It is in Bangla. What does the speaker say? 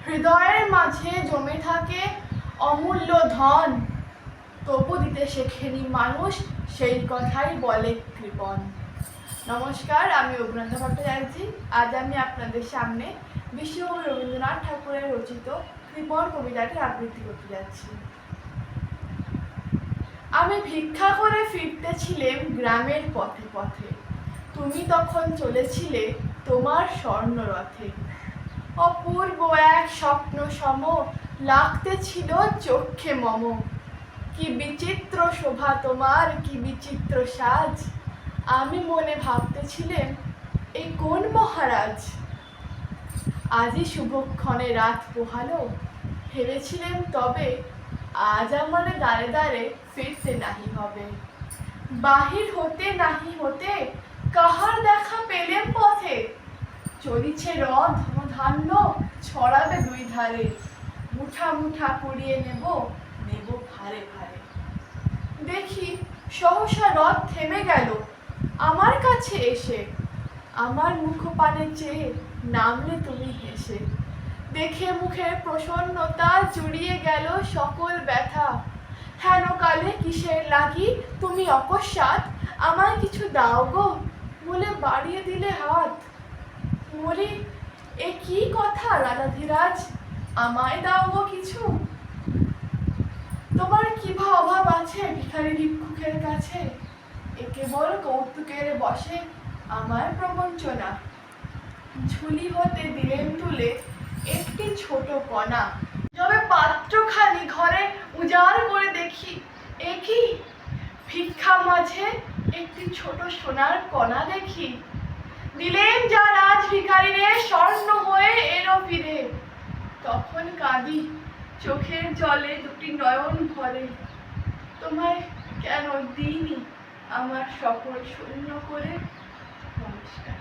হৃদয়ের মাঝে জমে থাকে অমূল্য ধন, তবু দিতে শেখেনি মানুষ, সেই কথাই বলে কৃপণ। নমস্কার, আমি অভিনন্দা ভট্টাচার্য। আজ আমি আপনাদের সামনে বিশ্বকবি রবীন্দ্রনাথ ঠাকুরের রচিত কৃপণ কবিতাটি আবৃত্তি করতে যাচ্ছি। আমি ভিক্ষা করে ফিরতেছিলাম গ্রামের পথে পথে, তুমি তখন চলেছিলে তোমার স্বর্ণরথে। অপূর্ব এক স্বপ্ন সম লাগতেছিল চক্ষে মম, কি বিচিত্র শোভা তোমার, কি বিচিত্র সাজ। আমি মনে ভাবতেছিলেন এ কোন মহারাজ। আজই শুভক্ষণে রাত পোহালো, ভেবেছিলেন তবে আজ আমারে দ্বারে দ্বারে ফিরতে নাহি হবে। বাহির হতে নাহি হতে কাহার দেখা পেলেম পথে, চলিছে রথ ধান্য ছড়াবে দুই ধারে। মুঠা মুঠা কুড়িয়ে নেব নেব ভারে ভারে। দেখি সহসা রথ থেমে গেল আমার কাছে এসে, আমার মুখপানে চেয়ে নামলে তুমি হেসে। দেখে মুখের প্রসন্নতা জুড়িয়ে গেল সকল ব্যথা। হেন কালে কিসের লাগি তুমি অকস্মাৎ আমায় কিছু দাও গো বলে বাড়িয়ে দিলে হাত। বলি এ কি কথা রাধাধীরাজ, আমায় দাও গো কিছু। তোমার কি বা অভাব আছে ভিখারি ভিক্ষুকের কাছে, এ কেবল কৌতুকের বসে আমার প্রবঞ্চনা। ঝুলি হতে দিলেন তুলে একটি ছোট কণা, যবে পাত্রখানি ঘরে উজাড় করে দেখি, এ কি ভিক্ষা মাঝে একটি ছোট সোনার কণা দেখি। দিলেন যা রাজ ভিখারিরে স্বর্ণ হয়ে এলো ফিরে, তখন কাঁদি চোখের জলে দুটি নয়ন ভরে। তোমায় কেন দিইনি আমার সকল শূন্য করে। নমস্কার।